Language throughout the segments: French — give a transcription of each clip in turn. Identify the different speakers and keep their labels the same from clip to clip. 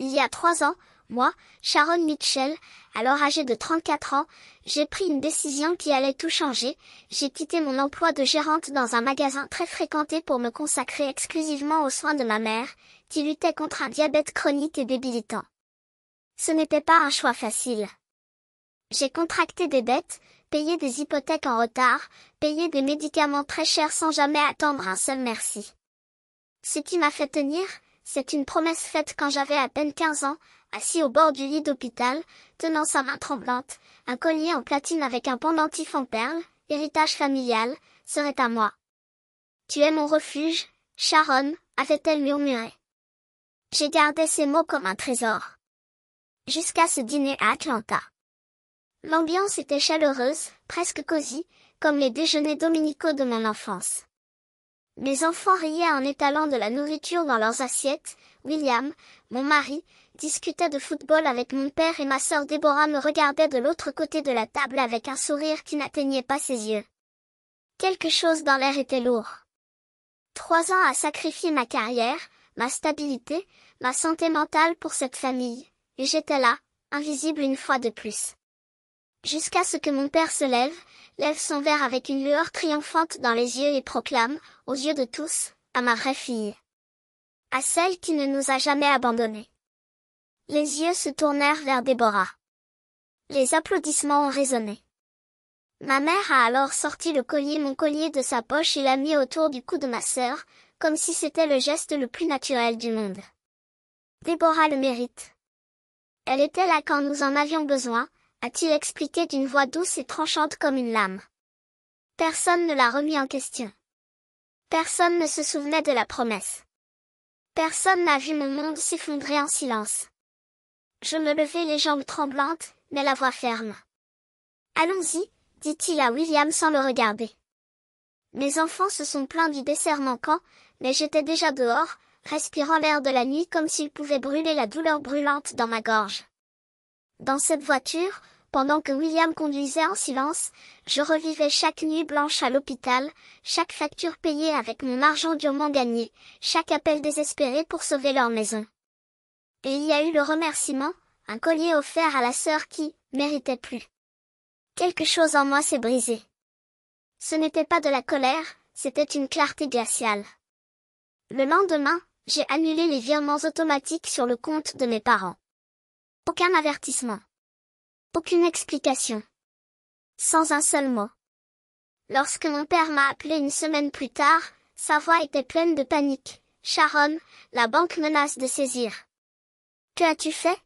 Speaker 1: Il y a 3 ans, moi, Sharon Mitchell, alors âgée de 34 ans, j'ai pris une décision qui allait tout changer. J'ai quitté mon emploi de gérante dans un magasin très fréquenté pour me consacrer exclusivement aux soins de ma mère, qui luttait contre un diabète chronique et débilitant. Ce n'était pas un choix facile. J'ai contracté des dettes, payé des hypothèques en retard, payé des médicaments très chers sans jamais attendre un seul merci. Ce qui m'a fait tenir, c'est une promesse faite quand j'avais à peine 15 ans, assis au bord du lit d'hôpital, tenant sa main tremblante, un collier en platine avec un pendentif en perles, héritage familial, serait à moi. Tu es mon refuge, Sharon, avait-elle murmuré. J'ai gardé ces mots comme un trésor. Jusqu'à ce dîner à Atlanta. L'ambiance était chaleureuse, presque cosy, comme les déjeuners dominicaux de mon enfance. Mes enfants riaient en étalant de la nourriture dans leurs assiettes. William, mon mari, discutait de football avec mon père et ma sœur Déborah me regardait de l'autre côté de la table avec un sourire qui n'atteignait pas ses yeux. Quelque chose dans l'air était lourd. 3 ans à sacrifier ma carrière, ma stabilité, ma santé mentale pour cette famille, et j'étais là, invisible une fois de plus. Jusqu'à ce que mon père se lève son verre avec une lueur triomphante dans les yeux et proclame, aux yeux de tous, à ma vraie fille. À celle qui ne nous a jamais abandonnés. Les yeux se tournèrent vers Déborah. Les applaudissements ont résonné. Ma mère a alors sorti mon collier de sa poche et l'a mis autour du cou de ma sœur, comme si c'était le geste le plus naturel du monde. Déborah le mérite. Elle était là quand nous en avions besoin, a-t-il expliqué d'une voix douce et tranchante comme une lame. Personne ne l'a remis en question. Personne ne se souvenait de la promesse. Personne n'a vu mon monde s'effondrer en silence. Je me levai les jambes tremblantes, mais la voix ferme. Allons-y, dit-il à William sans le regarder. Mes enfants se sont plaints du dessert manquant, mais j'étais déjà dehors, respirant l'air de la nuit comme s'il pouvait brûler la douleur brûlante dans ma gorge. Dans cette voiture, pendant que William conduisait en silence, je revivais chaque nuit blanche à l'hôpital, chaque facture payée avec mon argent durement gagné, chaque appel désespéré pour sauver leur maison. Et il y a eu le remerciement, un collier offert à la sœur qui, méritait plus. Quelque chose en moi s'est brisé. Ce n'était pas de la colère, c'était une clarté glaciale. Le lendemain, j'ai annulé les virements automatiques sur le compte de mes parents. Aucun avertissement. Aucune explication. Sans un seul mot. Lorsque mon père m'a appelé une semaine plus tard, sa voix était pleine de panique. Sharon, la banque menace de saisir. Que as-tu fait?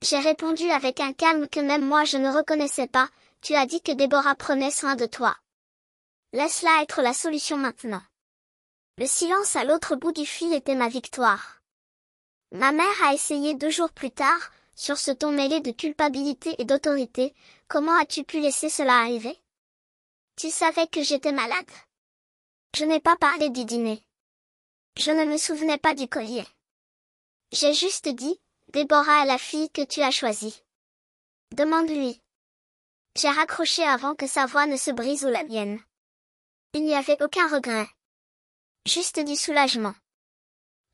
Speaker 1: J'ai répondu avec un calme que même moi je ne reconnaissais pas. Tu as dit que Déborah prenait soin de toi. Laisse-la être la solution maintenant. Le silence à l'autre bout du fil était ma victoire. Ma mère a essayé 2 jours plus tard, sur ce ton mêlé de culpabilité et d'autorité. Comment as-tu pu laisser cela arriver? Tu savais que j'étais malade. Je n'ai pas parlé du dîner. Je ne me souvenais pas du collier. J'ai juste dit, Déborah est la fille que tu as choisie. Demande-lui. J'ai raccroché avant que sa voix ne se brise ou la mienne. Il n'y avait aucun regret. Juste du soulagement.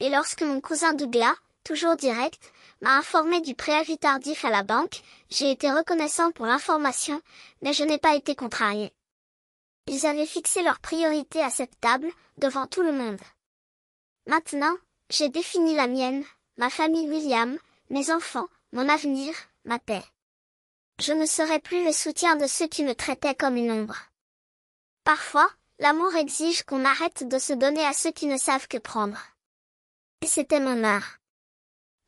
Speaker 1: Et lorsque mon cousin Douglas, toujours direct, m'a informé du préavis tardif à la banque, j'ai été reconnaissant pour l'information, mais je n'ai pas été contrarié. Ils avaient fixé leurs priorités à cette table, devant tout le monde. Maintenant, j'ai défini la mienne, ma famille William, mes enfants, mon avenir, ma paix. Je ne serai plus le soutien de ceux qui me traitaient comme une ombre. Parfois, l'amour exige qu'on arrête de se donner à ceux qui ne savent que prendre. Et c'était mon heure.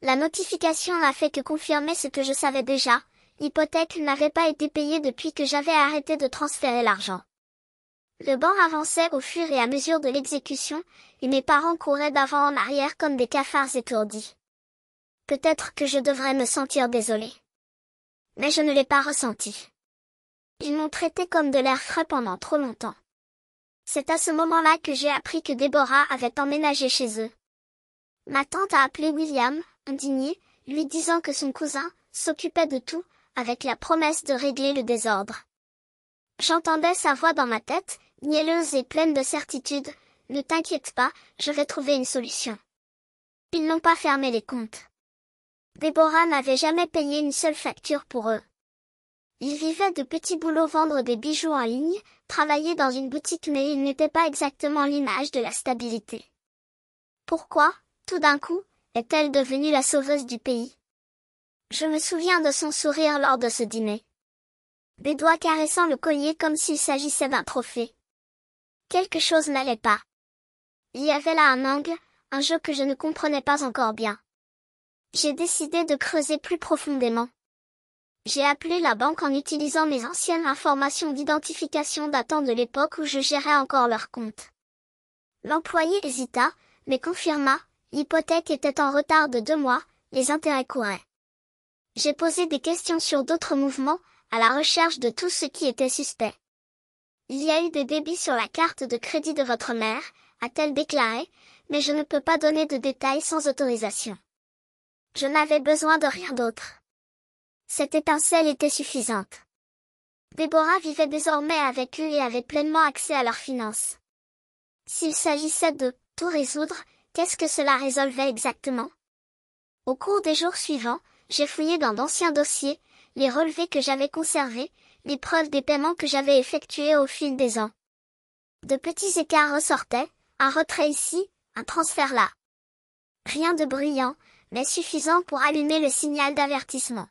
Speaker 1: La notification n'a fait que confirmer ce que je savais déjà, l'hypothèque n'avait pas été payée depuis que j'avais arrêté de transférer l'argent. Le banc avançait au fur et à mesure de l'exécution, et mes parents couraient d'avant en arrière comme des cafards étourdis. Peut-être que je devrais me sentir désolée. Mais je ne l'ai pas ressenti. Ils m'ont traité comme de l'air frais pendant trop longtemps. C'est à ce moment-là que j'ai appris que Déborah avait emménagé chez eux. Ma tante a appelé William, indigné, lui disant que son cousin s'occupait de tout, avec la promesse de régler le désordre. J'entendais sa voix dans ma tête, mielleuse et pleine de certitude. Ne t'inquiète pas, je vais trouver une solution. Ils n'ont pas fermé les comptes. Déborah n'avait jamais payé une seule facture pour eux. Ils vivaient de petits boulots, vendre des bijoux en ligne, travailler dans une boutique, mais ils n'étaient pas exactement l'image de la stabilité. Pourquoi, tout d'un coup, est-elle devenue la sauveuse du pays? Je me souviens de son sourire lors de ce dîner. Des doigts caressant le collier comme s'il s'agissait d'un trophée. Quelque chose n'allait pas. Il y avait là un angle, un jeu que je ne comprenais pas encore bien. J'ai décidé de creuser plus profondément. J'ai appelé la banque en utilisant mes anciennes informations d'identification datant de l'époque où je gérais encore leur compte. L'employé hésita, mais confirma, l'hypothèque était en retard de 2 mois, les intérêts couraient. J'ai posé des questions sur d'autres mouvements, à la recherche de tout ce qui était suspect. Il y a eu des débits sur la carte de crédit de votre mère, a-t-elle déclaré, mais je ne peux pas donner de détails sans autorisation. Je n'avais besoin de rien d'autre. Cette étincelle était suffisante. Déborah vivait désormais avec eux et avait pleinement accès à leurs finances. S'il s'agissait de tout résoudre, qu'est-ce que cela résolvait exactement? Au cours des jours suivants, j'ai fouillé dans d'anciens dossiers, les relevés que j'avais conservés, les preuves des paiements que j'avais effectués au fil des ans. De petits écarts ressortaient, un retrait ici, un transfert là. Rien de bruyant, mais suffisant pour allumer le signal d'avertissement.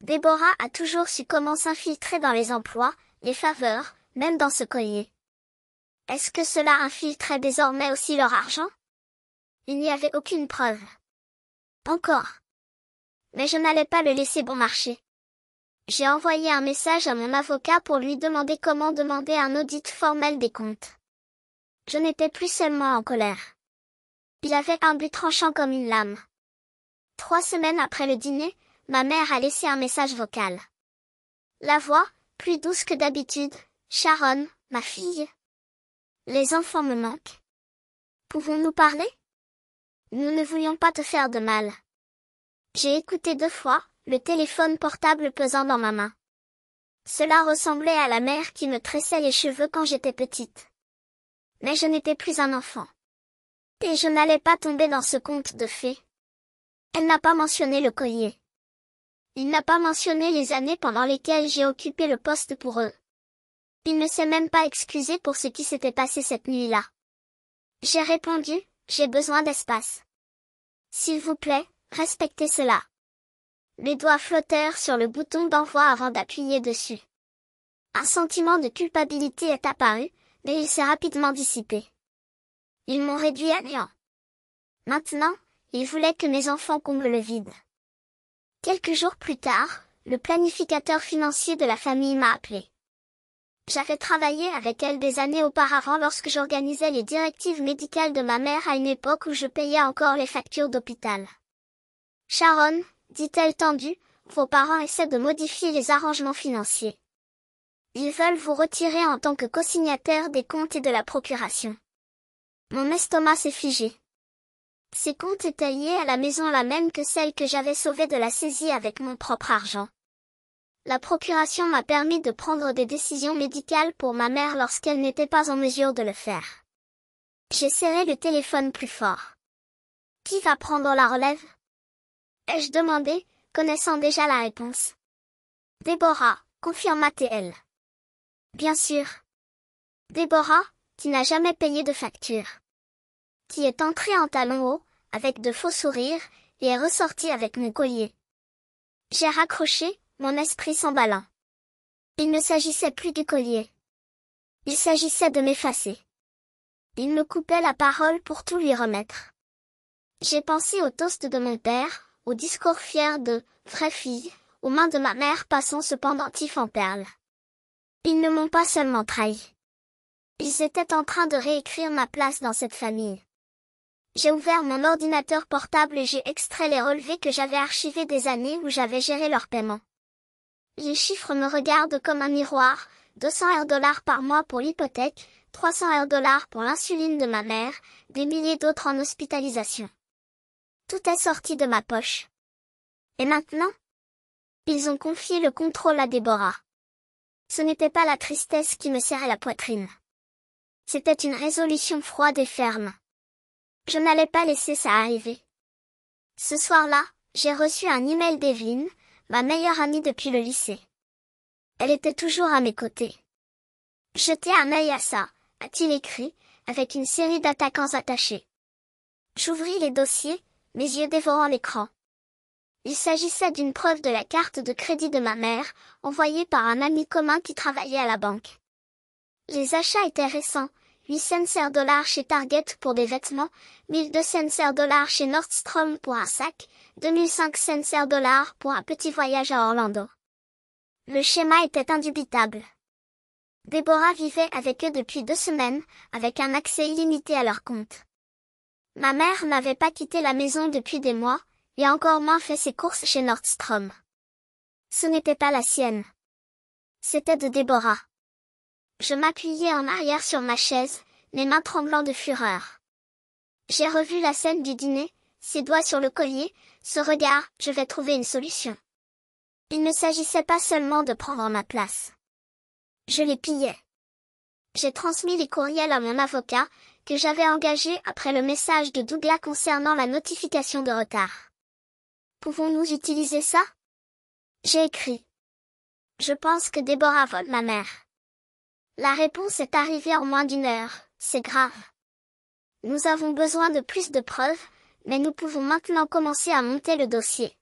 Speaker 1: Déborah a toujours su comment s'infiltrer dans les emplois, les faveurs, même dans ce collier. Est-ce que cela infiltrait désormais aussi leur argent? Il n'y avait aucune preuve. Encore. Mais je n'allais pas le laisser bon marché. J'ai envoyé un message à mon avocat pour lui demander comment demander un audit formel des comptes. Je n'étais plus seulement en colère. Il avait un but tranchant comme une lame. 3 semaines après le dîner, ma mère a laissé un message vocal. La voix, plus douce que d'habitude. Sharon, ma fille. Les enfants me manquent. Pouvons-nous parler? Nous ne voulions pas te faire de mal. J'ai écouté 2 fois, le téléphone portable pesant dans ma main. Cela ressemblait à la mère qui me tressait les cheveux quand j'étais petite. Mais je n'étais plus un enfant. Et je n'allais pas tomber dans ce conte de fées. Elle n'a pas mentionné le collier. Il n'a pas mentionné les années pendant lesquelles j'ai occupé le poste pour eux. Il ne s'est même pas excusé pour ce qui s'était passé cette nuit-là. J'ai répondu, j'ai besoin d'espace. S'il vous plaît, respectez cela. Mes doigts flottèrent sur le bouton d'envoi avant d'appuyer dessus. Un sentiment de culpabilité est apparu, mais il s'est rapidement dissipé. Ils m'ont réduit à néant. Maintenant, ils voulaient que mes enfants comblent le vide. Quelques jours plus tard, le planificateur financier de la famille m'a appelé. J'avais travaillé avec elle des années auparavant lorsque j'organisais les directives médicales de ma mère à une époque où je payais encore les factures d'hôpital. Sharon, dit-elle tendue, vos parents essaient de modifier les arrangements financiers. Ils veulent vous retirer en tant que co-signataire des comptes et de la procuration. Mon estomac s'est figé. Ces comptes étaient liés à la maison, la même que celle que j'avais sauvée de la saisie avec mon propre argent. La procuration m'a permis de prendre des décisions médicales pour ma mère lorsqu'elle n'était pas en mesure de le faire. J'ai serré le téléphone plus fort. Qui va prendre la relève? Ai-je demandé, connaissant déjà la réponse. Déborah, confirma-t-elle. Bien sûr. Déborah, qui n'a jamais payé de facture. Qui est entrée en talons hauts, avec de faux sourires, et est ressortie avec mon collier. J'ai raccroché, mon esprit s'emballant. Il ne s'agissait plus du collier. Il s'agissait de m'effacer. Il me coupait la parole pour tout lui remettre. J'ai pensé au toast de mon père, au discours fier de « vraie fille », aux mains de ma mère passant ce pendentif en perles. Ils ne m'ont pas seulement trahi. Ils étaient en train de réécrire ma place dans cette famille. J'ai ouvert mon ordinateur portable et j'ai extrait les relevés que j'avais archivés des années où j'avais géré leur paiement. Les chiffres me regardent comme un miroir, 200 $ par mois pour l'hypothèque, 300 $ pour l'insuline de ma mère, des milliers d'autres en hospitalisation. Tout est sorti de ma poche. Et maintenant? Ils ont confié le contrôle à Déborah. Ce n'était pas la tristesse qui me serrait la poitrine. C'était une résolution froide et ferme. Je n'allais pas laisser ça arriver. Ce soir-là, J'ai reçu un email d'Evelyne, ma meilleure amie depuis le lycée. Elle était toujours à mes côtés. Jetez un œil à ça, a-t-il écrit, avec une série d'attaquants attachés. J'ouvris les dossiers, mes yeux dévorant l'écran. Il s'agissait d'une preuve de la carte de crédit de ma mère, envoyée par un ami commun qui travaillait à la banque. Les achats étaient récents, 800 dollars chez Target pour des vêtements, 1200 dollars chez Nordstrom pour un sac, 2500 dollars pour un petit voyage à Orlando. Le schéma était indubitable. Déborah vivait avec eux depuis 2 semaines, avec un accès illimité à leur compte. Ma mère n'avait pas quitté la maison depuis des mois, et encore moins fait ses courses chez Nordstrom. Ce n'était pas la sienne. C'était de Déborah. Je m'appuyais en arrière sur ma chaise, mes mains tremblant de fureur. J'ai revu la scène du dîner, ses doigts sur le collier, ce regard, je vais trouver une solution. Il ne s'agissait pas seulement de prendre ma place. Je les pillais. J'ai transmis les courriels à mon avocat, que j'avais engagé après le message de Douglas concernant la notification de retard. Pouvons-nous utiliser ça? J'ai écrit. Je pense que Déborah vole ma mère. La réponse est arrivée en moins d'1 heure, c'est grave. Nous avons besoin de plus de preuves, mais nous pouvons maintenant commencer à monter le dossier.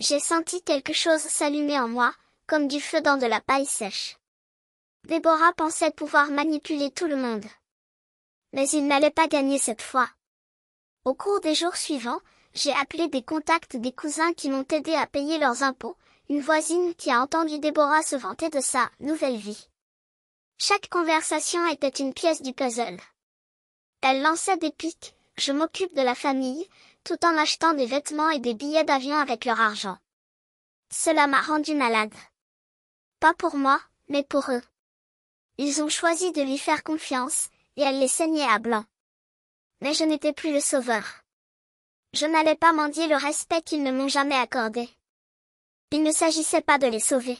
Speaker 1: J'ai senti quelque chose s'allumer en moi, comme du feu dans de la paille sèche. Déborah pensait pouvoir manipuler tout le monde. Mais il n'allait pas gagner cette fois. Au cours des jours suivants, j'ai appelé des contacts des cousins qui m'ont aidé à payer leurs impôts, une voisine qui a entendu Déborah se vanter de sa nouvelle vie. Chaque conversation était une pièce du puzzle. Elle lançait des piques, je m'occupe de la famille, tout en achetant des vêtements et des billets d'avion avec leur argent. Cela m'a rendu malade. Pas pour moi, mais pour eux. Ils ont choisi de lui faire confiance, et elle les saignait à blanc. Mais je n'étais plus le sauveur. Je n'allais pas mendier le respect qu'ils ne m'ont jamais accordé. Il ne s'agissait pas de les sauver.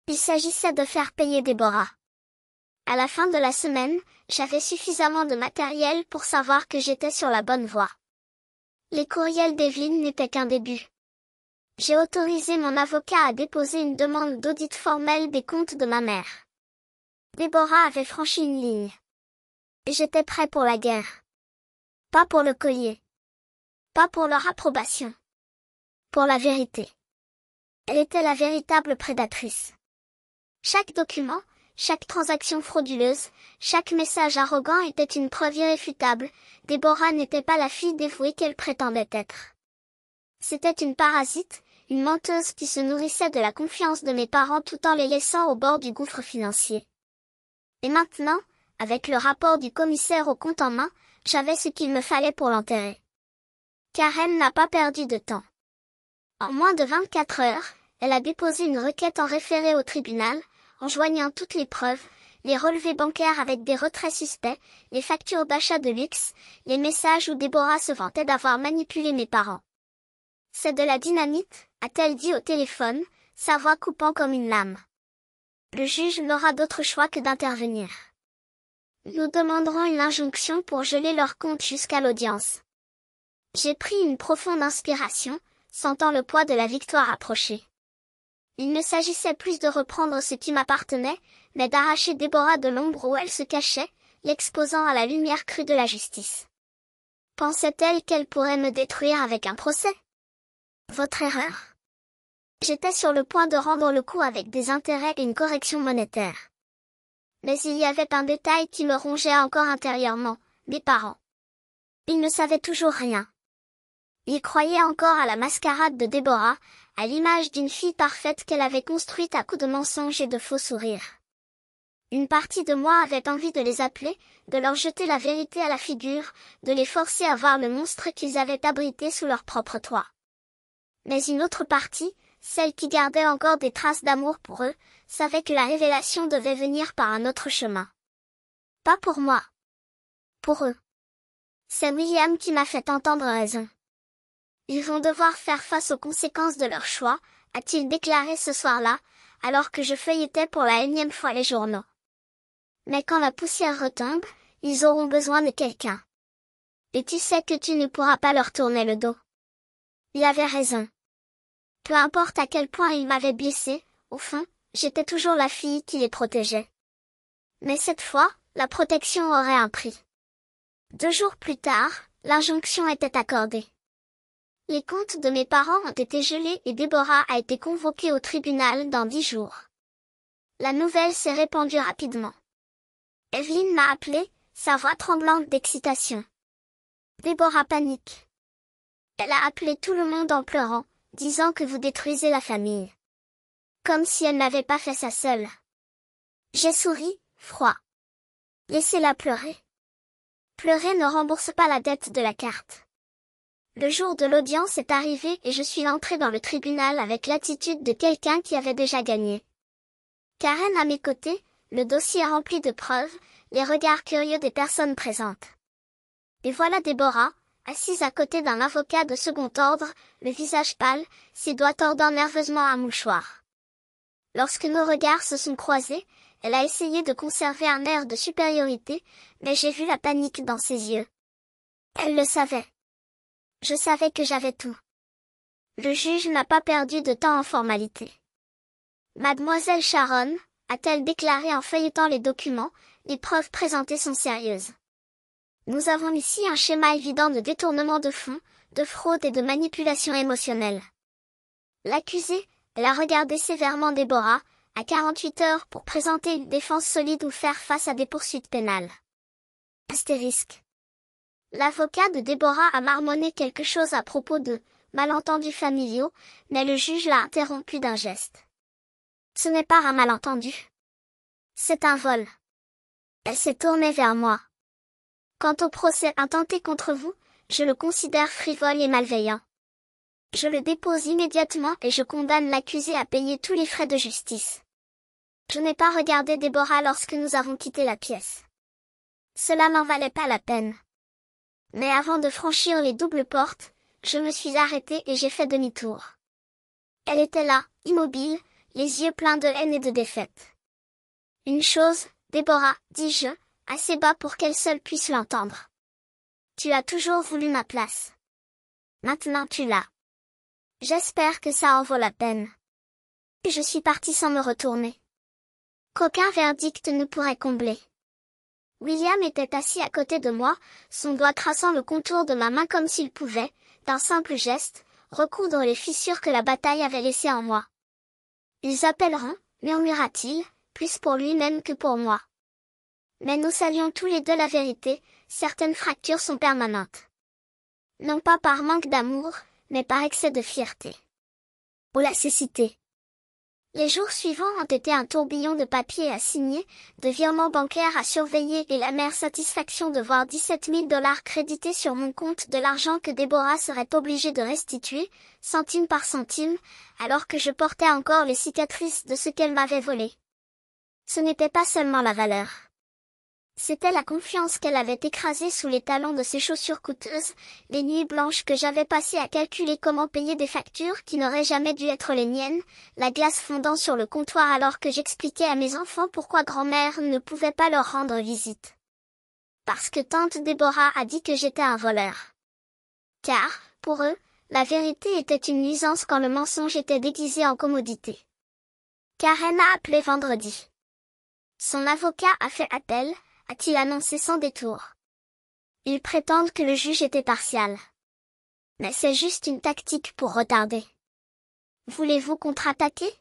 Speaker 1: Il s'agissait de faire payer Déborah. À la fin de la semaine, j'avais suffisamment de matériel pour savoir que j'étais sur la bonne voie. Les courriels d'Evelyne n'étaient qu'un début. J'ai autorisé mon avocat à déposer une demande d'audit formel des comptes de ma mère. Déborah avait franchi une ligne. Et j'étais prêt pour la guerre. Pas pour le collier. Pas pour leur approbation. Pour la vérité. Elle était la véritable prédatrice. Chaque document, chaque transaction frauduleuse, chaque message arrogant était une preuve irréfutable. Déborah n'était pas la fille dévouée qu'elle prétendait être. C'était une parasite, une menteuse qui se nourrissait de la confiance de mes parents tout en les laissant au bord du gouffre financier. Et maintenant, avec le rapport du commissaire au compte en main, j'avais ce qu'il me fallait pour l'enterrer. Karen n'a pas perdu de temps. En moins de 24 heures, elle a déposé une requête en référé au tribunal, en joignant toutes les preuves, les relevés bancaires avec des retraits suspects, les factures d'achat de luxe, les messages où Déborah se vantait d'avoir manipulé mes parents. C'est de la dynamite, a-t-elle dit au téléphone, sa voix coupant comme une lame. Le juge n'aura d'autre choix que d'intervenir. Nous demanderons une injonction pour geler leur compte jusqu'à l'audience. J'ai pris une profonde inspiration, sentant le poids de la victoire approcher. Il ne s'agissait plus de reprendre ce qui m'appartenait, mais d'arracher Déborah de l'ombre où elle se cachait, l'exposant à la lumière crue de la justice. Pensait-elle qu'elle pourrait me détruire avec un procès? Votre erreur. J'étais sur le point de rendre le coup avec des intérêts et une correction monétaire. Mais il y avait un détail qui me rongeait encore intérieurement, mes parents. Ils ne savaient toujours rien. Ils croyaient encore à la mascarade de Déborah, à l'image d'une fille parfaite qu'elle avait construite à coups de mensonges et de faux sourires. Une partie de moi avait envie de les appeler, de leur jeter la vérité à la figure, de les forcer à voir le monstre qu'ils avaient abrité sous leur propre toit. Mais une autre partie, celle qui gardait encore des traces d'amour pour eux, savait que la révélation devait venir par un autre chemin. Pas pour moi. Pour eux. C'est William qui m'a fait entendre raison. Ils vont devoir faire face aux conséquences de leur choix, a-t-il déclaré ce soir-là, alors que je feuilletais pour la énième fois les journaux. Mais quand la poussière retombe, ils auront besoin de quelqu'un. Et tu sais que tu ne pourras pas leur tourner le dos. Il avait raison. Peu importe à quel point il m'avait blessé, au fond, j'étais toujours la fille qui les protégeait. Mais cette fois, la protection aurait un prix. 2 jours plus tard, l'injonction était accordée. Les comptes de mes parents ont été gelés et Déborah a été convoquée au tribunal dans 10 jours. La nouvelle s'est répandue rapidement. Evelyne m'a appelée, sa voix tremblante d'excitation. Déborah panique. Elle a appelé tout le monde en pleurant, disant que vous détruisez la famille. Comme si elle n'avait pas fait ça seule. J'ai souri, froid. Laissez-la pleurer. Pleurer ne rembourse pas la dette de la carte. Le jour de l'audience est arrivé et je suis entrée dans le tribunal avec l'attitude de quelqu'un qui avait déjà gagné. Karen à mes côtés, le dossier rempli de preuves, les regards curieux des personnes présentes. Et voilà Déborah, assise à côté d'un avocat de second ordre, le visage pâle, ses doigts tordant nerveusement un mouchoir. Lorsque nos regards se sont croisés, elle a essayé de conserver un air de supériorité, mais j'ai vu la panique dans ses yeux. Elle le savait. Je savais que j'avais tout. Le juge n'a pas perdu de temps en formalité. Mademoiselle Sharon, a-t-elle déclaré en feuilletant les documents, les preuves présentées sont sérieuses. Nous avons ici un schéma évident de détournement de fonds, de fraude et de manipulation émotionnelle. L'accusée, elle a regardé sévèrement Déborah, à 48 heures pour présenter une défense solide ou faire face à des poursuites pénales. Astérisque. L'avocat de Déborah a marmonné quelque chose à propos de malentendus familiaux, mais le juge l'a interrompu d'un geste. Ce n'est pas un malentendu. C'est un vol. Elle s'est tournée vers moi. Quant au procès intenté contre vous, je le considère frivole et malveillant. Je le dépose immédiatement et je condamne l'accusé à payer tous les frais de justice. Je n'ai pas regardé Déborah lorsque nous avons quitté la pièce. Cela n'en valait pas la peine. Mais avant de franchir les doubles portes, je me suis arrêtée et j'ai fait demi-tour. Elle était là, immobile, les yeux pleins de haine et de défaite. Une chose, Déborah, dis-je, assez bas pour qu'elle seule puisse l'entendre. Tu as toujours voulu ma place. Maintenant tu l'as. J'espère que ça en vaut la peine. Je suis partie sans me retourner. Qu'aucun verdict ne pourrait combler. William était assis à côté de moi, son doigt traçant le contour de ma main comme s'il pouvait, d'un simple geste, recoudre les fissures que la bataille avait laissées en moi. Ils appelleront, murmura-t-il, plus pour lui-même que pour moi. Mais nous savions tous les deux la vérité, certaines fractures sont permanentes. Non pas par manque d'amour, mais par excès de fierté. Ou la cécité. Les jours suivants ont été un tourbillon de papiers à signer, de virements bancaires à surveiller et l'amère satisfaction de voir 17 000 $ crédités sur mon compte, de l'argent que Déborah serait obligée de restituer, centime par centime, alors que je portais encore les cicatrices de ce qu'elle m'avait volé. Ce n'était pas seulement la valeur. C'était la confiance qu'elle avait écrasée sous les talons de ses chaussures coûteuses, les nuits blanches que j'avais passées à calculer comment payer des factures qui n'auraient jamais dû être les miennes, la glace fondant sur le comptoir alors que j'expliquais à mes enfants pourquoi grand-mère ne pouvait pas leur rendre visite. Parce que tante Déborah a dit que j'étais un voleur. Car, pour eux, la vérité était une nuisance quand le mensonge était déguisé en commodité. Karen a appelé vendredi. Son avocat a fait appel, a-t-il annoncé sans détour. Ils prétendent que le juge était partial. Mais c'est juste une tactique pour retarder. Voulez-vous contre-attaquer?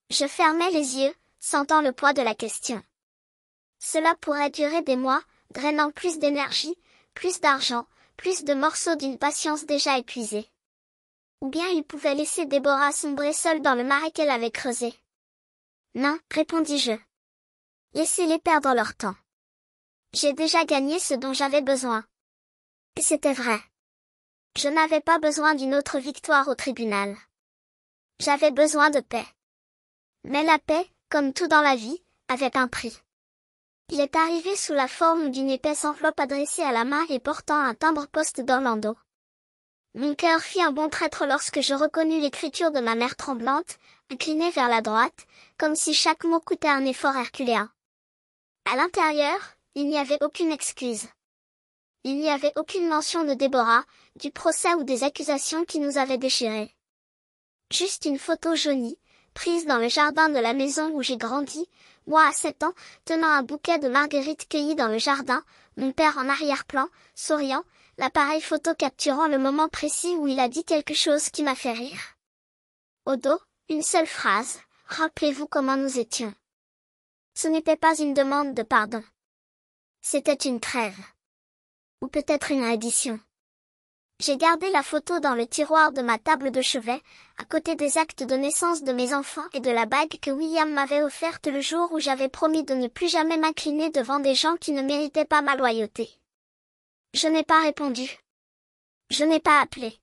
Speaker 1: Je fermais les yeux, sentant le poids de la question. Cela pourrait durer des mois, drainant plus d'énergie, plus d'argent, plus de morceaux d'une patience déjà épuisée. Ou bien il pouvait laisser Déborah sombrer seule dans le marais qu'elle avait creusé. Non, répondis-je. Laissez-les perdre leur temps. J'ai déjà gagné ce dont j'avais besoin. Et c'était vrai. Je n'avais pas besoin d'une autre victoire au tribunal. J'avais besoin de paix. Mais la paix, comme tout dans la vie, avait un prix. Il est arrivé sous la forme d'une épaisse enveloppe adressée à la main et portant un timbre-poste d'Orlando. Mon cœur fit un bond traître lorsque je reconnus l'écriture de ma mère tremblante, inclinée vers la droite, comme si chaque mot coûtait un effort herculéen. À l'intérieur, il n'y avait aucune excuse. Il n'y avait aucune mention de Déborah, du procès ou des accusations qui nous avaient déchirés. Juste une photo jaunie, prise dans le jardin de la maison où j'ai grandi, moi à 7 ans, tenant un bouquet de marguerites cueillies dans le jardin, mon père en arrière-plan, souriant, l'appareil photo capturant le moment précis où il a dit quelque chose qui m'a fait rire. Au dos, une seule phrase, rappelez-vous comment nous étions. Ce n'était pas une demande de pardon. C'était une trêve. Ou peut-être une addition. J'ai gardé la photo dans le tiroir de ma table de chevet, à côté des actes de naissance de mes enfants et de la bague que William m'avait offerte le jour où j'avais promis de ne plus jamais m'incliner devant des gens qui ne méritaient pas ma loyauté. Je n'ai pas répondu. Je n'ai pas appelé.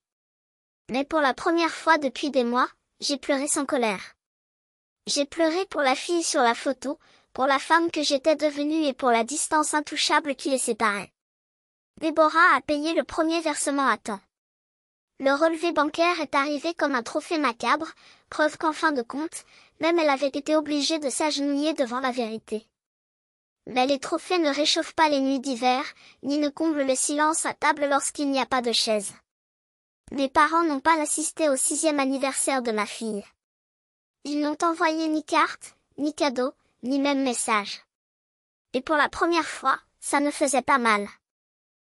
Speaker 1: Mais pour la première fois depuis des mois, j'ai pleuré sans colère. J'ai pleuré pour la fille sur la photo, pour la femme que j'étais devenue et pour la distance intouchable qui les séparait. Déborah a payé le premier versement à temps. Le relevé bancaire est arrivé comme un trophée macabre, preuve qu'en fin de compte, même elle avait été obligée de s'agenouiller devant la vérité. Mais les trophées ne réchauffent pas les nuits d'hiver, ni ne comblent le silence à table lorsqu'il n'y a pas de chaise. Mes parents n'ont pas assisté au 6e anniversaire de ma fille. Ils n'ont envoyé ni carte, ni cadeau, ni même message. Et pour la première fois, ça ne faisait pas mal.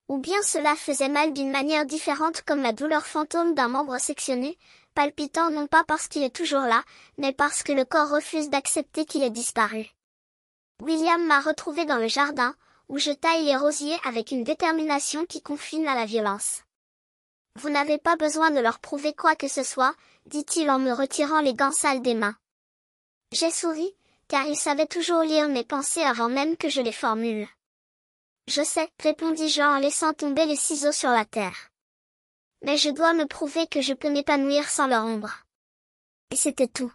Speaker 1: Ou bien cela faisait mal d'une manière différente comme la douleur fantôme d'un membre sectionné, palpitant non pas parce qu'il est toujours là, mais parce que le corps refuse d'accepter qu'il ait disparu. William m'a retrouvé dans le jardin, où je taille les rosiers avec une détermination qui confine à la violence. Vous n'avez pas besoin de leur prouver quoi que ce soit, dit-il en me retirant les gants sales des mains. J'ai souri, car il savait toujours lire mes pensées avant même que je les formule. Je sais, répondis-je en laissant tomber les ciseaux sur la terre. Mais je dois me prouver que je peux m'épanouir sans leur ombre. Et c'était tout.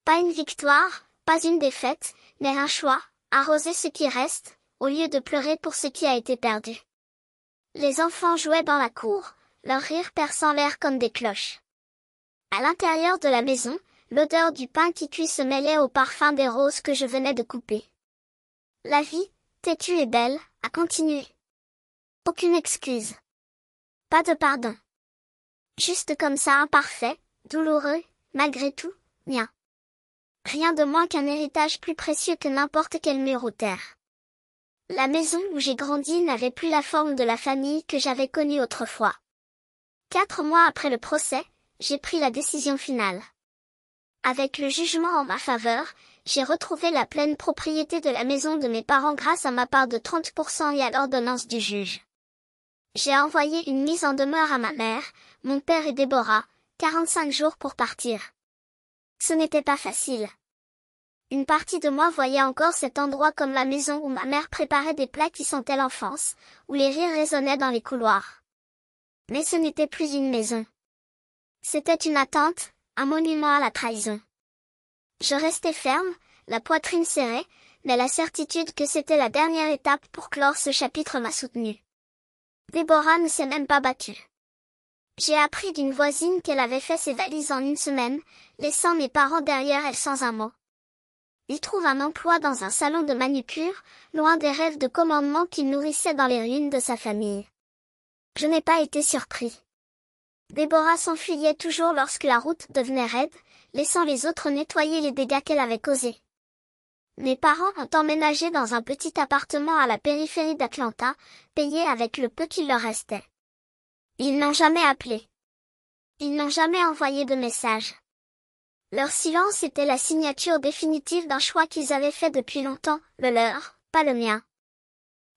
Speaker 1: Pas une victoire, pas une défaite, mais un choix, arroser ce qui reste, au lieu de pleurer pour ce qui a été perdu. Les enfants jouaient dans la cour, leur rire perçant l'air comme des cloches. À l'intérieur de la maison, l'odeur du pain qui cuit se mêlait au parfum des roses que je venais de couper. La vie, têtue et belle, a continué. Aucune excuse. Pas de pardon. Juste comme ça imparfait, douloureux, malgré tout, mien. Rien de moins qu'un héritage plus précieux que n'importe quel mur ou terre. La maison où j'ai grandi n'avait plus la forme de la famille que j'avais connue autrefois. 4 mois après le procès, j'ai pris la décision finale. Avec le jugement en ma faveur, j'ai retrouvé la pleine propriété de la maison de mes parents grâce à ma part de 30% et à l'ordonnance du juge. J'ai envoyé une mise en demeure à ma mère, mon père et Déborah, 45 jours pour partir. Ce n'était pas facile. Une partie de moi voyait encore cet endroit comme la maison où ma mère préparait des plats qui sentaient l'enfance, où les rires résonnaient dans les couloirs. Mais ce n'était plus une maison. C'était une attente, un monument à la trahison. Je restais ferme, la poitrine serrée, mais la certitude que c'était la dernière étape pour clore ce chapitre m'a soutenue. Déborah ne s'est même pas battue. J'ai appris d'une voisine qu'elle avait fait ses valises en une semaine, laissant mes parents derrière elle sans un mot. Il trouve un emploi dans un salon de manucure, loin des rêves de commandement qu'il nourrissait dans les ruines de sa famille. Je n'ai pas été surpris. Déborah s'enfuyait toujours lorsque la route devenait raide, laissant les autres nettoyer les dégâts qu'elle avait causés. Mes parents ont emménagé dans un petit appartement à la périphérie d'Atlanta, payé avec le peu qu'il leur restait. Ils n'ont jamais appelé. Ils n'ont jamais envoyé de message. Leur silence était la signature définitive d'un choix qu'ils avaient fait depuis longtemps, le leur, pas le mien.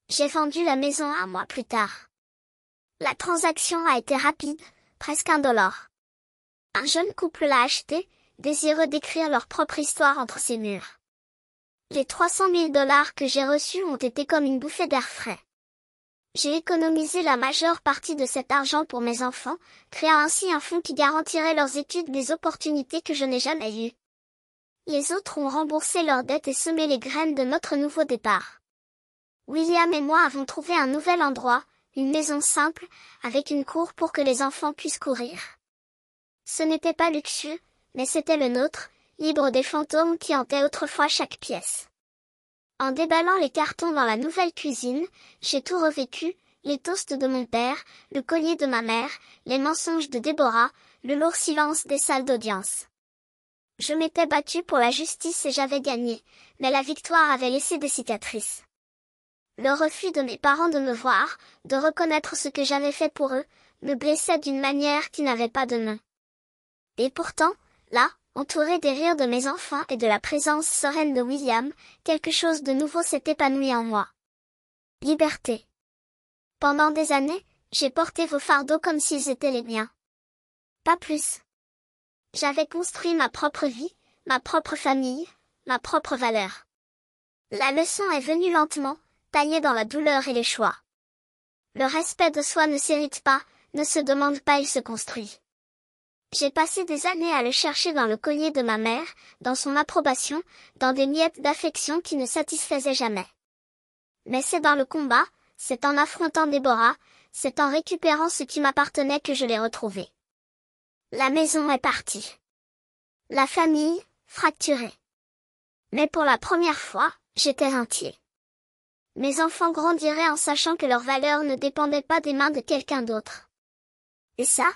Speaker 1: J'ai vendu la maison 1 mois plus tard. La transaction a été rapide, presque indolore. Un jeune couple l'a acheté, désireux d'écrire leur propre histoire entre ses murs. Les 300 000 $ que j'ai reçus ont été comme une bouffée d'air frais. J'ai économisé la majeure partie de cet argent pour mes enfants, créant ainsi un fonds qui garantirait leurs études des opportunités que je n'ai jamais eues. Les autres ont remboursé leurs dettes et semé les graines de notre nouveau départ. William et moi avons trouvé un nouvel endroit, une maison simple, avec une cour pour que les enfants puissent courir. Ce n'était pas luxueux, mais c'était le nôtre, libre des fantômes qui hantaient autrefois chaque pièce. En déballant les cartons dans la nouvelle cuisine, j'ai tout revécu, les toasts de mon père, le collier de ma mère, les mensonges de Déborah, le lourd silence des salles d'audience. Je m'étais battue pour la justice et j'avais gagné, mais la victoire avait laissé des cicatrices. Le refus de mes parents de me voir, de reconnaître ce que j'avais fait pour eux, me blessait d'une manière qui n'avait pas de nom. Et pourtant, là, entouré des rires de mes enfants et de la présence sereine de William, quelque chose de nouveau s'est épanoui en moi. Liberté. Pendant des années, j'ai porté vos fardeaux comme s'ils étaient les miens. Pas plus. J'avais construit ma propre vie, ma propre famille, ma propre valeur. La leçon est venue lentement, taillée dans la douleur et les choix. Le respect de soi ne s'hérite pas, ne se demande pas, il se construit. J'ai passé des années à le chercher dans le collier de ma mère, dans son approbation, dans des miettes d'affection qui ne satisfaisaient jamais. Mais c'est dans le combat, c'est en affrontant Déborah, c'est en récupérant ce qui m'appartenait que je l'ai retrouvé. La maison est partie. La famille, fracturée. Mais pour la première fois, j'étais rentier. Mes enfants grandiraient en sachant que leur valeur ne dépendait pas des mains de quelqu'un d'autre. Et ça,